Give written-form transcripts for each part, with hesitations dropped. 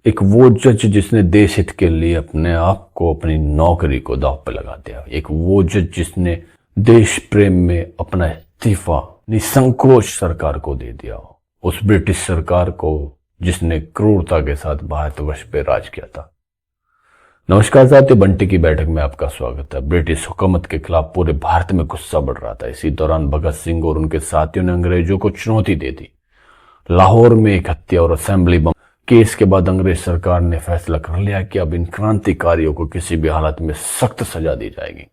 एक वो जज जिसने देश हित के लिए अपने आप को, अपनी नौकरी को दांव पे लगा दिया। एक वो जज जिसने देश प्रेम में अपना इस्तीफा निसंकोच सरकार को दे दिया। उस ब्रिटिश सरकार को जिसने क्रूरता के साथ भारतवर्ष पे राज किया था। नमस्कार साथियों, बंटी की बैठक में आपका स्वागत है। ब्रिटिश हुकूमत के खिलाफ पूरे भारत में गुस्सा बढ़ रहा था। इसी दौरान भगत सिंह और उनके साथियों ने अंग्रेजों को चुनौती दे दी। लाहौर में एक हत्या और असेंबली बम केस के बाद अंग्रेज सरकार ने फैसला कर लिया कि अब इन क्रांतिकारियों को किसी भी हालत में सख्त सजा दी जाएगी।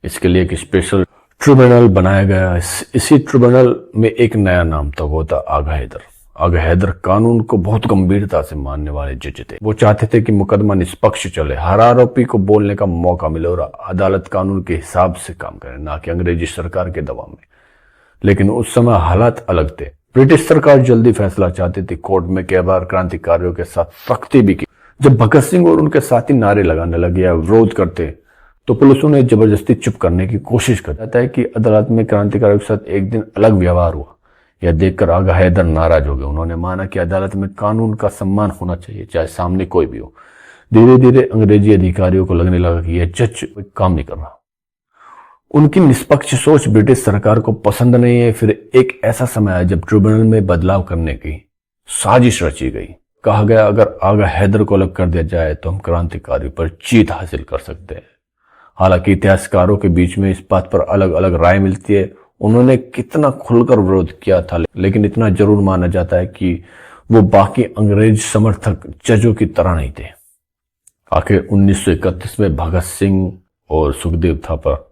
इसके लिए एक स्पेशल ट्रिब्यूनल बनाया गया। इसी ट्रिब्यूनल में एक नया नाम था, वो था आगा हैदर। आगा हैदर कानून को बहुत गंभीरता से मानने वाले जज थे। वो चाहते थे कि मुकदमा निष्पक्ष चले, हर आरोपी को बोलने का मौका मिले और अदालत कानून के हिसाब से काम करे, ना कि अंग्रेजी सरकार के दबाव में। लेकिन उस समय हालात अलग थे। ब्रिटिश सरकार जल्दी फैसला चाहती थी। कोर्ट में कई बार क्रांतिकारियों के साथ सख्ती भी की। जब भगत सिंह और उनके साथी नारे लगाने लगे या विरोध करते तो पुलिस उन्हें जबरदस्ती चुप करने की कोशिश करता है कि अदालत में क्रांतिकारियों के साथ एक दिन अलग व्यवहार हुआ। यह देखकर आगा हैदर नाराज हो गए। उन्होंने माना कि अदालत में कानून का सम्मान होना चाहिए, चाहे सामने कोई भी हो। धीरे धीरे अंग्रेजी अधिकारियों को लगने लगा कि यह जज काम नहीं कर रहा। उनकी निष्पक्ष सोच ब्रिटिश सरकार को पसंद नहीं है। फिर एक ऐसा समय आया जब ट्रिब्यूनल में बदलाव करने की साजिश रची गई। कहा गया, अगर आगा हैदर को अलग कर दिया जाए तो हम क्रांतिकारियों पर जीत हासिल कर सकते हैं। हालांकि इतिहासकारों के बीच में इस बात पर अलग अलग राय मिलती है, उन्होंने कितना खुलकर विरोध किया था। लेकिन इतना जरूर माना जाता है कि वो बाकी अंग्रेज समर्थक जजों की तरह नहीं थे। आखिर 1931 में भगत सिंह और सुखदेव थापा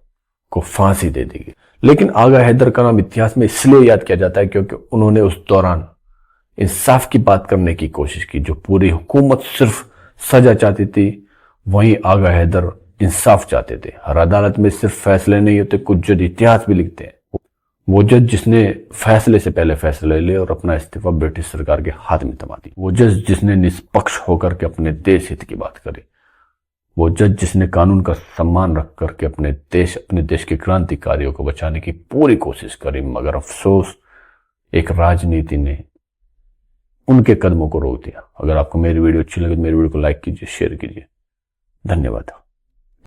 को फांसी दे दी गई। लेकिन आगा हैदर का नाम इतिहास में इसलिए याद किया जाता है क्योंकि उन्होंने उस दौरान इंसाफ की बात करने की कोशिश की। जो पूरी हुकूमत सिर्फ सजा चाहती थी, वहीं आगा हैदर इंसाफ चाहते थे। हर अदालत में सिर्फ फैसले नहीं होते, कुछ जज इतिहास भी लिखते हैं। वो जज जिसने फैसले से पहले फैसले ले और अपना इस्तीफा ब्रिटिश सरकार के हाथ में थमा दी। वो जज जिसने निष्पक्ष होकर के अपने देश हित की बात करे। वो जज जिसने कानून का सम्मान रख करके अपने देश के क्रांतिकारियों को बचाने की पूरी कोशिश करी। मगर अफसोस, एक राजनीति ने उनके कदमों को रोक दिया। अगर आपको मेरी वीडियो अच्छी लगे तो मेरी वीडियो को लाइक कीजिए, शेयर कीजिए। धन्यवाद।